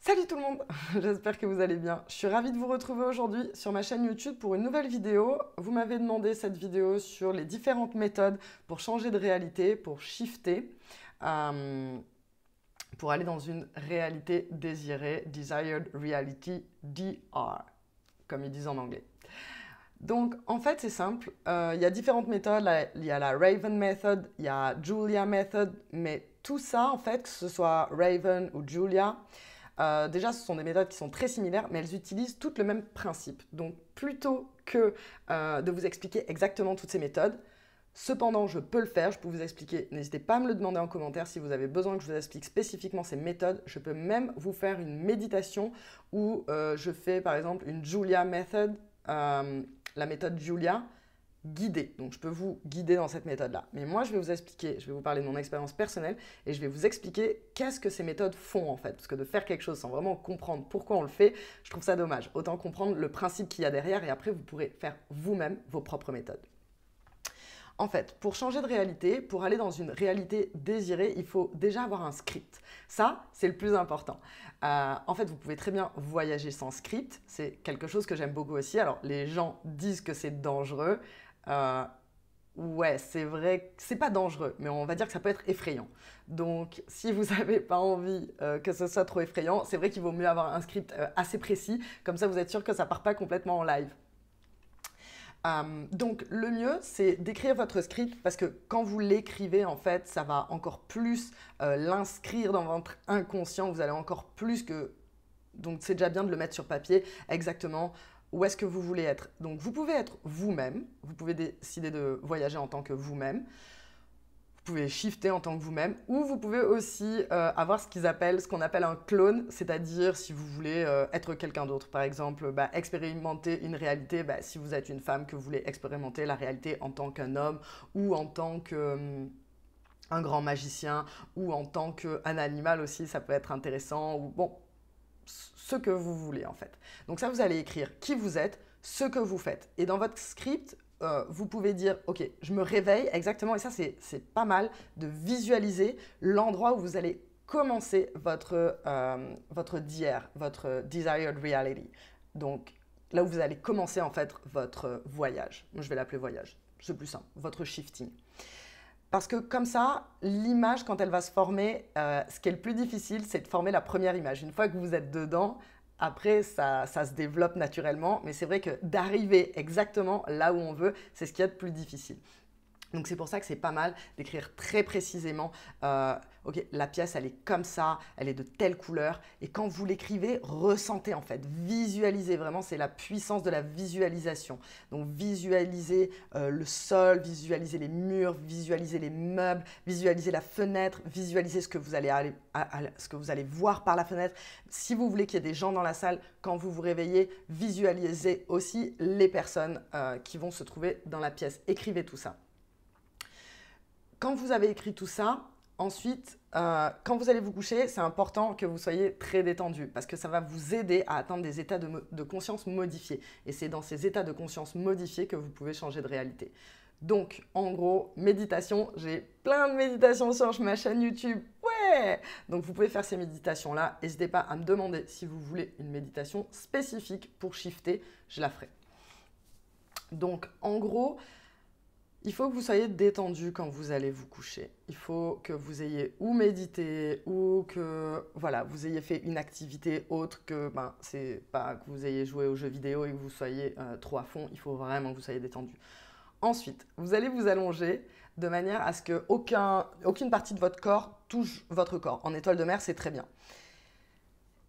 Salut tout le monde, j'espère que vous allez bien. Je suis ravie de vous retrouver aujourd'hui sur ma chaîne YouTube pour une nouvelle vidéo. Vous m'avez demandé cette vidéo sur les différentes méthodes pour changer de réalité, pour shifter, euh, pour aller dans une réalité désirée, Desired Reality, DR, comme ils disent en anglais. Donc, en fait, c'est simple. Il y a différentes méthodes. Il y a la Raven Method, il y a Julia Method, mais tout ça, en fait, que ce soit Raven ou Julia, déjà, ce sont des méthodes qui sont très similaires, mais elles utilisent toutes le même principe. Donc, plutôt que de vous expliquer exactement toutes ces méthodes, cependant, je peux le faire, je peux vous expliquer. N'hésitez pas à me le demander en commentaire si vous avez besoin que je vous explique spécifiquement ces méthodes. Je peux même vous faire une méditation où je fais, par exemple, une Julia Method, la méthode Julia, guidée. Donc, je peux vous guider dans cette méthode-là. Mais moi, je vais vous expliquer, je vais vous parler de mon expérience personnelle et je vais vous expliquer qu'est-ce que ces méthodes font en fait. Parce que de faire quelque chose sans vraiment comprendre pourquoi on le fait, je trouve ça dommage. Autant comprendre le principe qu'il y a derrière et après, vous pourrez faire vous-même vos propres méthodes. En fait, pour changer de réalité, pour aller dans une réalité désirée, il faut déjà avoir un script. Ça, c'est le plus important. En fait, vous pouvez très bien voyager sans script. C'est quelque chose que j'aime beaucoup aussi. Alors, les gens disent que c'est dangereux. Euh, ouais, c'est vrai, c'est pas dangereux, mais on va dire que ça peut être effrayant. Donc, si vous n'avez pas envie que ce soit trop effrayant, c'est vrai qu'il vaut mieux avoir un script assez précis. Comme ça, vous êtes sûr que ça part pas complètement en live. Donc le mieux, c'est d'écrire votre script parce que quand vous l'écrivez, en fait, ça va encore plus l'inscrire dans votre inconscient. Vous allez encore plus que... Donc c'est déjà bien de le mettre sur papier exactement où est-ce que vous voulez être. Donc vous pouvez être vous-même, vous pouvez décider de voyager en tant que vous-même. Vous pouvez shifter en tant que vous-même ou vous pouvez aussi avoir ce qu'on appelle un clone, c'est-à-dire si vous voulez être quelqu'un d'autre. Par exemple, expérimenter une réalité, si vous êtes une femme que vous voulez expérimenter la réalité en tant qu'un homme ou en tant qu'un grand magicien ou en tant qu'un animal aussi, ça peut être intéressant ou bon, ce que vous voulez en fait. Donc ça, vous allez écrire qui vous êtes, ce que vous faites. Et dans votre script, vous pouvez dire, ok, je me réveille exactement, et ça c'est pas mal de visualiser l'endroit où vous allez commencer votre DR, votre Desired Reality. Donc là où vous allez commencer en fait votre voyage. Je vais l'appeler voyage, c'est plus simple, votre shifting. Parce que comme ça, l'image, quand elle va se former, ce qui est le plus difficile, c'est de former la première image. Une fois que vous êtes dedans, après, ça se développe naturellement. Mais c'est vrai que d'arriver exactement là où on veut, c'est ce qu'il y a de plus difficile. Donc c'est pour ça que c'est pas mal d'écrire très précisément, ok, la pièce elle est comme ça, elle est de telle couleur, et quand vous l'écrivez, ressentez en fait, visualisez vraiment, c'est la puissance de la visualisation. Donc visualisez le sol, visualisez les murs, visualisez les meubles, visualisez la fenêtre, visualisez ce que vous allez voir par la fenêtre. Si vous voulez qu'il y ait des gens dans la salle, quand vous vous réveillez, visualisez aussi les personnes qui vont se trouver dans la pièce. Écrivez tout ça. Quand vous avez écrit tout ça, ensuite, quand vous allez vous coucher, c'est important que vous soyez très détendu parce que ça va vous aider à atteindre des états de conscience modifiés. Et c'est dans ces états de conscience modifiés que vous pouvez changer de réalité. Donc, en gros, méditation, j'ai plein de méditations sur ma chaîne YouTube. Ouais! Donc, vous pouvez faire ces méditations-là. N'hésitez pas à me demander si vous voulez une méditation spécifique pour shifter, je la ferai. Donc, en gros, il faut que vous soyez détendu quand vous allez vous coucher. Il faut que vous ayez ou médité ou que voilà, vous ayez fait une activité autre que c'est pas que vous ayez joué aux jeux vidéo et que vous soyez trop à fond. Il faut vraiment que vous soyez détendu. Ensuite, vous allez vous allonger de manière à ce que aucune partie de votre corps touche votre corps. En étoile de mer, c'est très bien.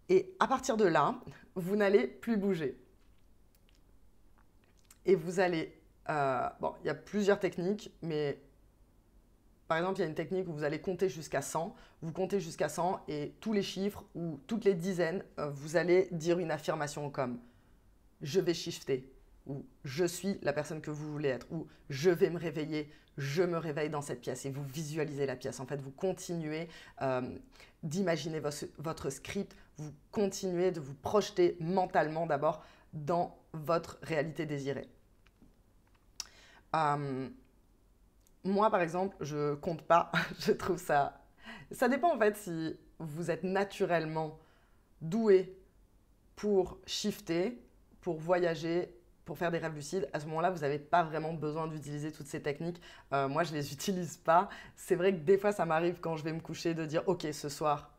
Et à partir de là, vous n'allez plus bouger. Et vous allez bon, il y a plusieurs techniques, mais par exemple, il y a une technique où vous allez compter jusqu'à 100. Vous comptez jusqu'à 100 et tous les chiffres ou toutes les dizaines, vous allez dire une affirmation comme « je vais shifter » ou « je suis la personne que vous voulez être » ou « je vais me réveiller, je me réveille dans cette pièce » et vous visualisez la pièce. En fait, vous continuez d'imaginer votre script, vous continuez de vous projeter mentalement d'abord dans votre réalité désirée. Moi, par exemple, je compte pas. Je trouve ça... Ça dépend en fait si vous êtes naturellement doué pour shifter, pour voyager, pour faire des rêves lucides, à ce moment-là, vous n'avez pas vraiment besoin d'utiliser toutes ces techniques. Moi, je ne les utilise pas. C'est vrai que des fois, ça m'arrive quand je vais me coucher de dire « Ok, ce soir,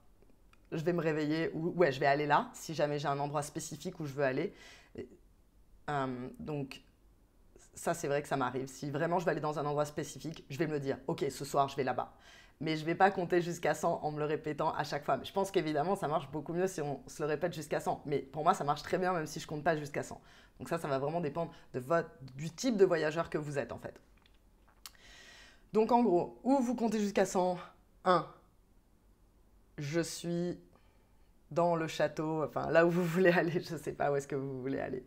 je vais me réveiller » ou « Ouais, je vais aller là », si jamais j'ai un endroit spécifique où je veux aller. Donc, ça, c'est vrai que ça m'arrive. Si vraiment je vais aller dans un endroit spécifique, je vais me dire « Ok, ce soir, je vais là-bas ». Mais je ne vais pas compter jusqu'à 100 en me le répétant à chaque fois. Mais je pense qu'évidemment, ça marche beaucoup mieux si on se le répète jusqu'à 100. Mais pour moi, ça marche très bien même si je ne compte pas jusqu'à 100. Donc ça va vraiment dépendre du type de voyageur que vous êtes en fait. Donc en gros, où vous comptez jusqu'à 100, 1, je suis dans le château, enfin là où vous voulez aller, je ne sais pas où est-ce que vous voulez aller.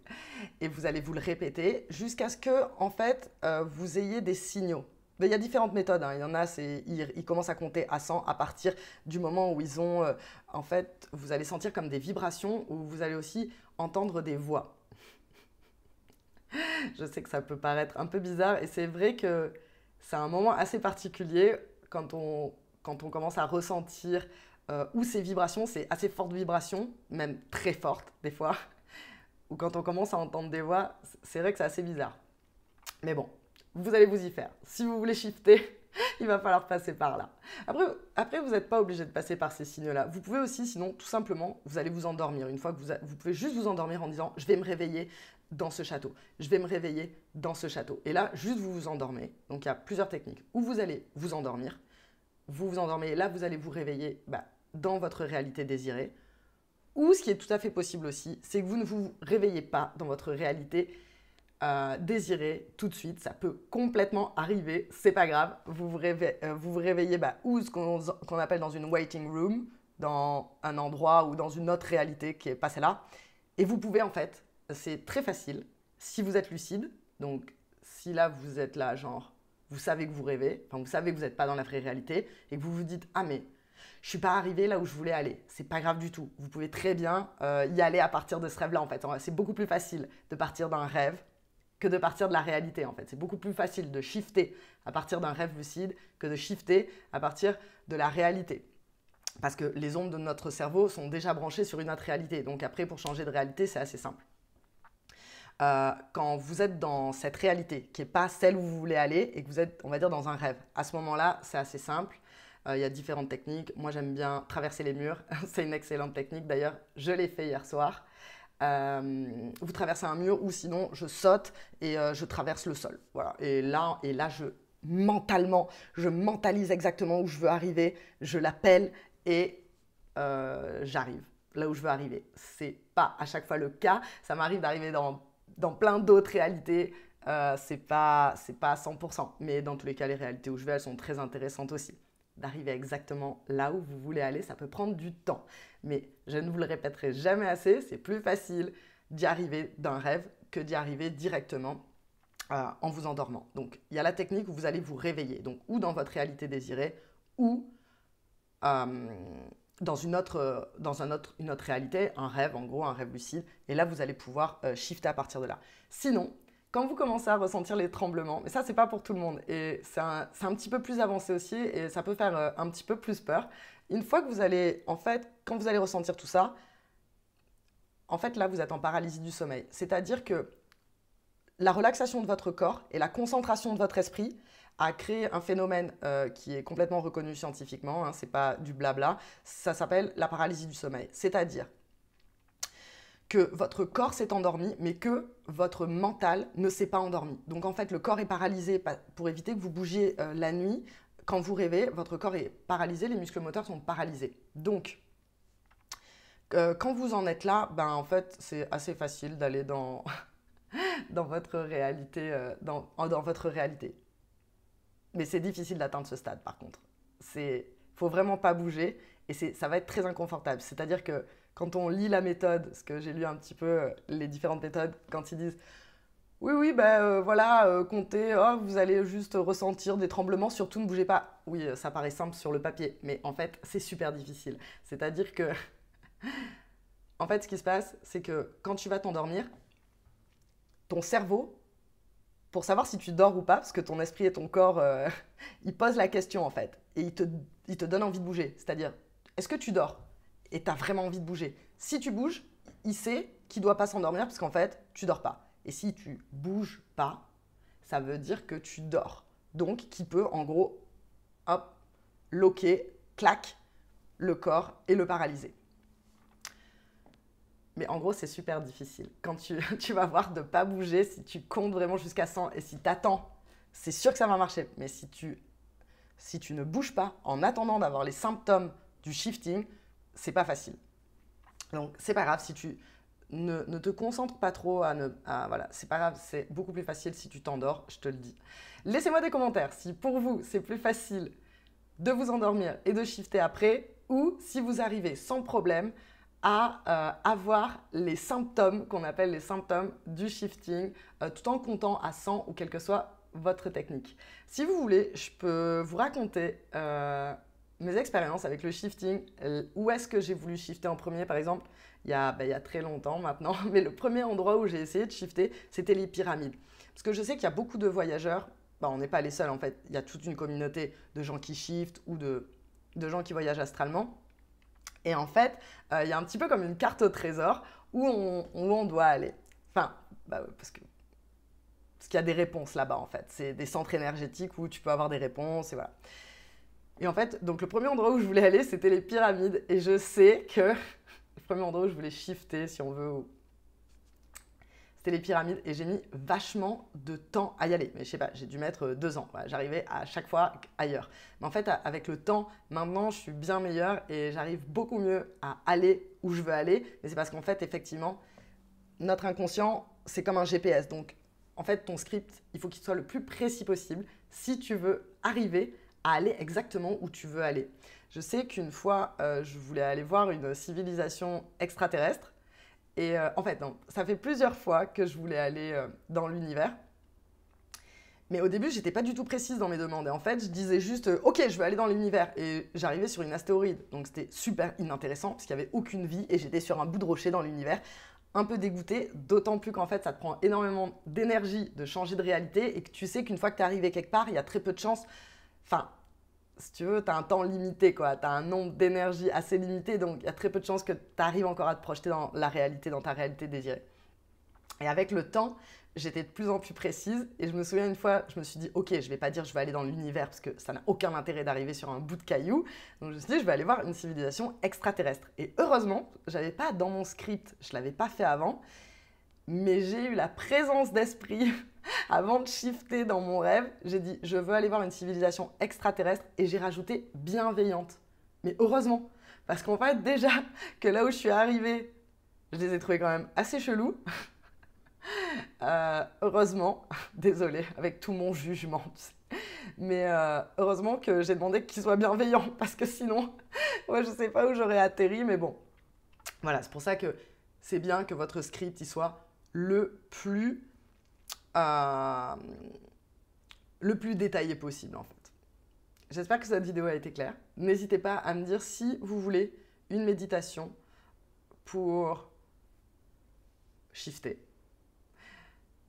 Et vous allez vous le répéter jusqu'à ce que en fait, vous ayez des signaux. Mais il y a différentes méthodes, hein. Il y en a, ils commencent à compter à 100 à partir du moment où ils ont, en fait, vous allez sentir comme des vibrations, où vous allez aussi entendre des voix. Je sais que ça peut paraître un peu bizarre et c'est vrai que c'est un moment assez particulier quand on commence à ressentir ou ces vibrations, c'est assez fortes vibrations, même très fortes des fois, ou quand on commence à entendre des voix, c'est vrai que c'est assez bizarre. Mais bon, vous allez vous y faire. Si vous voulez shifter, il va falloir passer par là. Après vous n'êtes pas obligé de passer par ces signaux-là. Vous pouvez aussi, sinon, tout simplement, vous allez vous endormir. Une fois que vous pouvez juste vous endormir en disant « je vais me réveiller dans ce château, je vais me réveiller dans ce château ». Et là, juste vous vous endormez. Donc, il y a plusieurs techniques où vous allez vous endormir. Vous vous endormez et là, vous allez vous réveiller dans votre réalité désirée. Ou, ce qui est tout à fait possible aussi, c'est que vous ne vous réveillez pas dans votre réalité désirée tout de suite. Ça peut complètement arriver, c'est pas grave. Vous vous réveillez ou ce qu'on appelle dans une waiting room, dans un endroit ou dans une autre réalité qui est pas celle-là. Et vous pouvez en fait, c'est très facile, si vous êtes lucide, donc si là vous êtes là, genre, vous savez que vous rêvez, enfin vous savez que vous n'êtes pas dans la vraie réalité, et que vous vous dites « Ah mais, je ne suis pas arrivé là où je voulais aller ». C'est pas grave du tout. Vous pouvez très bien y aller à partir de ce rêve-là en fait. C'est beaucoup plus facile de partir d'un rêve que de partir de la réalité en fait. C'est beaucoup plus facile de shifter à partir d'un rêve lucide que de shifter à partir de la réalité. Parce que les ondes de notre cerveau sont déjà branchées sur une autre réalité. Donc après, pour changer de réalité, c'est assez simple. Quand vous êtes dans cette réalité qui n'est pas celle où vous voulez aller et que vous êtes, on va dire, dans un rêve, à ce moment-là, c'est assez simple. Il y a différentes techniques. Moi, j'aime bien traverser les murs. C'est une excellente technique. D'ailleurs, je l'ai fait hier soir. Vous traversez un mur ou sinon, je saute et je traverse le sol. Voilà. Et là, mentalement, je mentalise exactement où je veux arriver. Je l'appelle et j'arrive là où je veux arriver. C'est pas à chaque fois le cas. Ça m'arrive d'arriver dans plein d'autres réalités. C'est pas à 100%. Mais dans tous les cas, les réalités où je vais, elles sont très intéressantes aussi. D'arriver exactement là où vous voulez aller, ça peut prendre du temps. Mais je ne vous le répéterai jamais assez, c'est plus facile d'y arriver d'un rêve que d'y arriver directement en vous endormant. Donc, il y a la technique où vous allez vous réveiller, donc ou dans votre réalité désirée, ou dans une autre réalité, un rêve, en gros, un rêve lucide. Et là, vous allez pouvoir shifter à partir de là. Sinon, quand vous commencez à ressentir les tremblements, mais ça, c'est pas pour tout le monde, et c'est un petit peu plus avancé aussi, et ça peut faire un petit peu plus peur. Une fois que vous allez, en fait, quand vous allez ressentir tout ça, en fait, là, vous êtes en paralysie du sommeil. C'est-à-dire que la relaxation de votre corps et la concentration de votre esprit a créé un phénomène qui est complètement reconnu scientifiquement, hein, c'est pas du blabla, ça s'appelle la paralysie du sommeil. C'est-à-dire que votre corps s'est endormi, mais que votre mental ne s'est pas endormi. Donc en fait, le corps est paralysé pour éviter que vous bougiez la nuit. Quand vous rêvez, votre corps est paralysé, les muscles moteurs sont paralysés. Donc, quand vous en êtes là, en fait, c'est assez facile d'aller dans, dans votre réalité, dans votre réalité. Mais c'est difficile d'atteindre ce stade, par contre. Faut vraiment pas bouger et ça va être très inconfortable. C'est-à-dire que quand on lit la méthode, parce que j'ai lu un petit peu les différentes méthodes, quand ils disent « Oui, voilà, comptez, vous allez juste ressentir des tremblements, surtout ne bougez pas. » Oui, ça paraît simple sur le papier, mais en fait, c'est super difficile. C'est-à-dire que, en fait, ce qui se passe, c'est que quand tu vas t'endormir, ton cerveau, pour savoir si tu dors ou pas, parce que ton esprit et ton corps, ils posent la question en fait, et ils te donnent envie de bouger. C'est-à-dire, est-ce que tu dors ? Et tu as vraiment envie de bouger. Si tu bouges, il sait qu'il ne doit pas s'endormir parce qu'en fait, tu dors pas. Et si tu bouges pas, ça veut dire que tu dors. Donc, qui peut en gros, hop, loquer, clac, le corps et le paralyser. Mais en gros, c'est super difficile. Quand tu vas voir de ne pas bouger, si tu comptes vraiment jusqu'à 100 et si tu attends, c'est sûr que ça va marcher. Mais si tu ne bouges pas en attendant d'avoir les symptômes du shifting, c'est pas facile. Donc, c'est pas grave si tu ne te concentres pas trop voilà, c'est pas grave, c'est beaucoup plus facile si tu t'endors, je te le dis. Laissez-moi des commentaires si pour vous, c'est plus facile de vous endormir et de shifter après ou si vous arrivez sans problème à avoir les symptômes qu'on appelle les symptômes du shifting tout en comptant à 100 ou quelle que soit votre technique. Si vous voulez, je peux vous raconter mes expériences avec le shifting. Où est-ce que j'ai voulu shifter en premier, par exemple, il y a très longtemps maintenant, mais le premier endroit où j'ai essayé de shifter, c'était les pyramides. Parce que je sais qu'il y a beaucoup de voyageurs, on n'est pas les seuls en fait, il y a toute une communauté de gens qui shiftent ou de gens qui voyagent astralement. Et en fait, il y a un petit peu comme une carte au trésor où on doit aller. Enfin, parce qu'il y a des réponses là-bas en fait. C'est des centres énergétiques où tu peux avoir des réponses et voilà. Et en fait, donc le premier endroit où je voulais aller, c'était les pyramides. Et je sais que le premier endroit où je voulais shifter, si on veut, c'était les pyramides. Et j'ai mis vachement de temps à y aller. Mais je sais pas, j'ai dû mettre 2 ans. Voilà, j'arrivais à chaque fois ailleurs. Mais en fait, avec le temps, maintenant, je suis bien meilleure et j'arrive beaucoup mieux à aller où je veux aller. Mais c'est parce qu'en fait, effectivement, notre inconscient, c'est comme un GPS. Donc, en fait, ton script, il faut qu'il soit le plus précis possible si tu veux arriver à aller exactement où tu veux aller. Je sais qu'une fois, je voulais aller voir une civilisation extraterrestre. Et en fait, non, ça fait plusieurs fois que je voulais aller dans l'univers. Mais au début, je n'étais pas du tout précise dans mes demandes. Et en fait, je disais juste « Ok, je veux aller dans l'univers ». Et j'arrivais sur une astéroïde. Donc, c'était super inintéressant parce qu'il n'y avait aucune vie et j'étais sur un bout de rocher dans l'univers. Un peu dégoûté, d'autant plus qu'en fait, ça te prend énormément d'énergie de changer de réalité et que tu sais qu'une fois que tu es arrivé quelque part, il y a très peu de chances. Enfin, si tu veux, tu as un temps limité, quoi. Tu as un nombre d'énergie assez limité, donc il y a très peu de chances que tu arrives encore à te projeter dans la réalité, dans ta réalité désirée. Et avec le temps, j'étais de plus en plus précise et je me souviens une fois, je me suis dit « Ok, je ne vais pas dire je vais aller dans l'univers parce que ça n'a aucun intérêt d'arriver sur un bout de caillou. » Donc je me suis dit « Je vais aller voir une civilisation extraterrestre. » Et heureusement, je n'avais pas dans mon script, je ne l'avais pas fait avant, mais j'ai eu la présence d'esprit avant de shifter dans mon rêve. J'ai dit « Je veux aller voir une civilisation extraterrestre » et j'ai rajouté « bienveillante ». Mais heureusement, parce qu'en fait déjà que là où je suis arrivée, je les ai trouvés quand même assez chelous. Heureusement, désolée avec tout mon jugement, mais heureusement que j'ai demandé qu'ils soient bienveillants parce que sinon, ouais, je ne sais pas où j'aurais atterri, mais bon. Voilà, c'est pour ça que c'est bien que votre script il soit le plus détaillé possible en fait. J'espère que cette vidéo a été claire. N'hésitez pas à me dire si vous voulez une méditation pour shifter.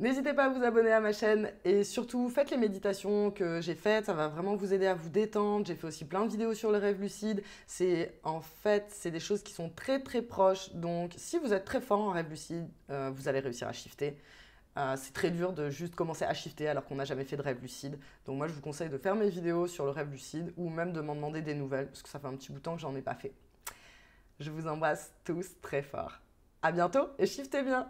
N'hésitez pas à vous abonner à ma chaîne et surtout faites les méditations que j'ai faites, ça va vraiment vous aider à vous détendre. J'ai fait aussi plein de vidéos sur le rêve lucide. En fait, c'est des choses qui sont très très proches. Donc si vous êtes très fort en rêve lucide, vous allez réussir à shifter. C'est très dur de juste commencer à shifter alors qu'on n'a jamais fait de rêve lucide. Donc moi je vous conseille de faire mes vidéos sur le rêve lucide ou même de m'en demander des nouvelles parce que ça fait un petit bout de temps que j'en ai pas fait. Je vous embrasse tous très fort. À bientôt et shiftez bien!